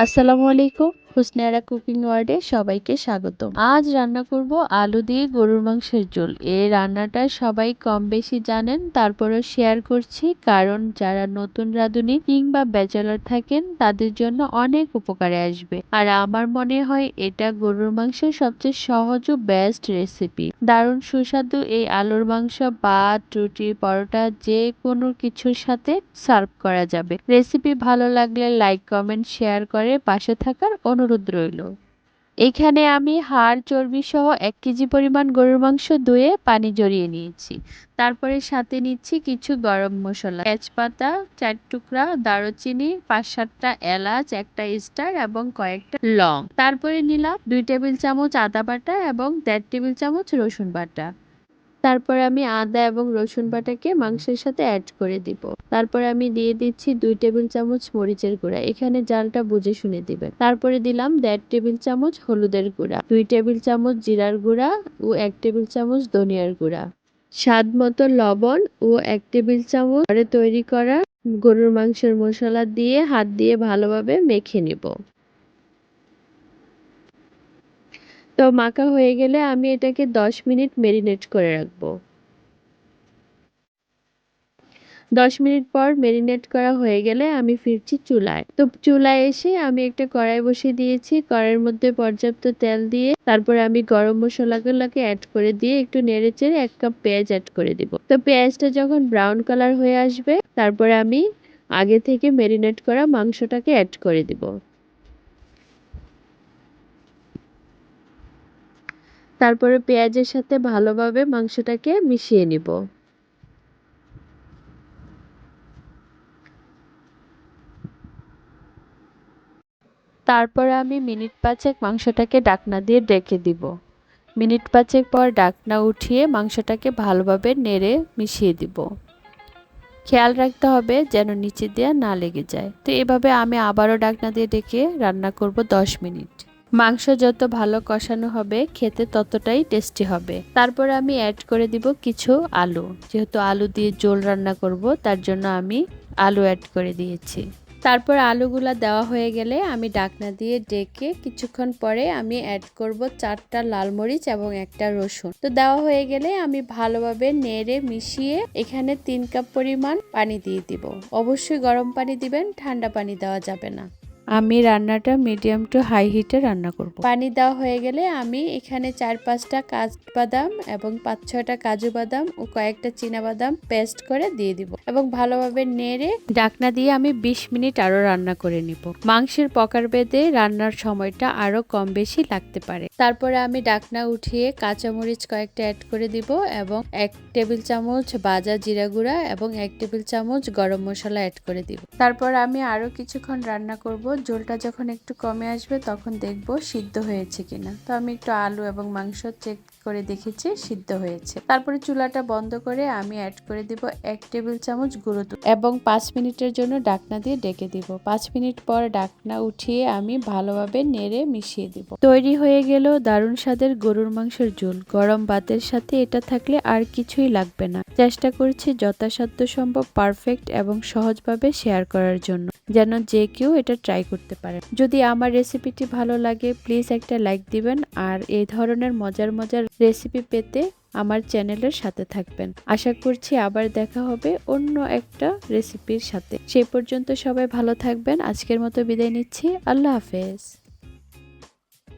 আসসালামু আলাইকুম, হুসনিয়ারা কুকিং ওয়ার্ল্ডে সবাইকে স্বাগতম। আজ রান্না করব আলু দিয়ে গরুর মাংসের ঝোল। এই রান্নাটা সবাই কম বেশি জানেন, তারপরেও শেয়ার করছি কারণ যারা নতুন রাঁধুনি কিংবা ব্যাচেলর থাকেন তাদের জন্য অনেক উপকারে আসবে। আর আমার মনে হয় এটা গরুর মাংসের সবচেয়ে সহজ ও বেস্ট রেসিপি। দারুণ সুস্বাদু এই আলুর মাংস ভাত, রুটি, পরোটা যে কোনো কিছুর সাথে সার্ভ করা যাবে। রেসিপি ভালো লাগলে লাইক, কমেন্ট, শেয়ার করে পাশে থাকার অনুরোধ রইল। এখানে আমি হাড় চর্বি সহ 1 কেজি পরিমাণ গরুর মাংস ধুয়ে পানি ঝরিয়ে নিয়েছি। তারপরে সাথে নিচ্ছি কিছু গরম মশলা, তেজপাতা 4 টুকরা, দারুচিনি 5-7টা এলাচ, একটা স্টার এবং কয়েকটা লং। তারপরে নিলাম 2 টেবিল চামচ আদা বাটা এবং 1.5 টেবিল চামচ রসুন বাটা। তারপর আমি আদা এবং রসুন বাটাকে মাংসের সাথে অ্যাড করে দিব। তারপরে আমি দিয়ে দিচ্ছি 2 টেবিল চামচ মরিচের গুঁড়া, এখানে জালটা বুঝে শুনে দিবেন। তারপরে দিলাম 1.5 টেবিল চামচ হলুদের গুঁড়া, 2 টেবিল চামচ জিরার গুঁড়া ও 1 টেবিল চামচ ধনিয়ার গুঁড়া, স্বাদ মতো লবণ ও 1 টেবিল চামচ ঘরে তৈরি করা গরুর মাংসের মশলা দিয়ে হাত দিয়ে ভালোভাবে মেখে নিব। তো মাখা হয়ে গেলে আমি এটাকে 10 মিনিট মেরিনেট করে রাখবো। 10 মিনিট পর মেরিনেট করা হয়ে গেলে আমি ফিরছি চুলায়। তো চুলায় এসে আমি একটা কড়াই বসিয়ে দিয়েছি। কড়াইয়ের মধ্যে পর্যাপ্ত তেল দিয়ে তারপরে আমি গরম মশলাগুলোকে অ্যাড করে দিয়ে একটু নেড়েচেড়ে 1 কাপ পেঁয়াজ অ্যাড করে দিব। তো পেঁয়াজটা যখন ব্রাউন কালার হয়ে আসবে তারপরে আমি আগে থেকে মেরিনেট করা মাংসটাকে অ্যাড করে দিব। তারপরে পেঁয়াজের সাথে ভালোভাবে মাংসটাকে মিশিয়ে নিব। তারপরে আমি মিনিট 5 মাংসটাকে ঢাকনা দিয়ে ঢেকে দিব। মিনিট 5 পর ঢাকনা উঠিয়ে মাংসটাকে ভালোভাবে নেড়ে মিশিয়ে দিব। খেয়াল রাখতে হবে যেন নিচে দিয়ে না লেগে যায়। তো এভাবে আমি আবারও ঢাকনা দিয়ে ঢেকে রান্না করব 10 মিনিট। মাংস যত ভালো কষানো হবে খেতে ততটাই টেস্টি হবে। তারপরে আমি অ্যাড করে দিব কিছু আলু, যেহেতু আলু দিয়ে ঝোল রান্না করব তার জন্য আমি আলু অ্যাড করে দিয়েছি। তারপর আলুগুলা দেওয়া হয়ে গেলে আমি ঢাকনা দিয়ে ঢেকে কিছুক্ষণ পরে আমি অ্যাড করব 4টা লাল মরিচ এবং একটা রসুন। তো দেওয়া হয়ে গেলে আমি ভালোভাবে নেড়ে মিশিয়ে এখানে 3 কাপ পরিমাণ পানি দিয়ে দিব। অবশ্যই গরম পানি দিবেন, ঠান্ডা পানি দেওয়া যাবে না। আমি রান্নাটা মিডিয়াম টু হাই হিটে রান্না করব। পানি দেওয়া হয়ে গেলে আমি এখানে 4-5টা কাঠবাদাম এবং 5-6টা কাজু বাদাম ও কয়েকটা চীনা বাদাম পেস্ট করে দিয়ে দিব এবং ভালোভাবে নেড়ে ঢাকনা দিয়ে আমি 20 মিনিট আরো রান্না করে নিব। মাংসের প্রকার ভেদে রান্নার সময়টা আরো কম বেশি লাগতে পারে। তারপরে আমি ঢাকনা উঠিয়ে কাঁচামরিচ কয়েকটা অ্যাড করে দিব এবং 1 টেবিল চামচ ভাজা জিরা গুঁড়া এবং 1 টেবিল চামচ গরম মশলা অ্যাড করে দিব। তারপর আমি আরো কিছুক্ষণ রান্না করব। ঝোলটা যখন একটু কমে আসবে তখন দেখব সিদ্ধ হয়েছে কিনা। তো আমি একটু আলু এবং মাংস চেক করে দেখেছি সিদ্ধ হয়েছে। তারপরে চুলাটা বন্ধ করে আমি অ্যাড করে দিব 1 টেবিল চামচ গুঁড়ো দুধ এবং 5 মিনিটের জন্য ঢাকনা দিয়ে ঢেকে দিব। 5 মিনিট পর ঢাকনা উঠিয়ে আমি ভালোভাবে নেড়ে মিশিয়ে দিব। তৈরি হয়ে গেল দারুণ স্বাদের গরুর মাংসের ঝোল। গরম ভাতের সাথে এটা থাকলে আর কিছুই লাগবে না। চেষ্টা করছি যথাসাধ্য সম্ভব পারফেক্ট এবং সহজভাবে শেয়ার করার জন্য, যেন যে কেউ এটা ট্রাই করতে পারে। যদি আমার রেসিপিটি ভালো লাগে প্লিজ একটা লাইক দিবেন আর এই ধরনের মজার মজার রেসিপি পেতে আমার চ্যানেলের সাথে থাকবেন। আশা করছি আবার দেখা হবে অন্য একটা রেসিপির সাথে। সেই পর্যন্ত সবাই ভালো থাকবেন। আজকের মতো বিদায় নিচ্ছি। আল্লাহ হাফেজ।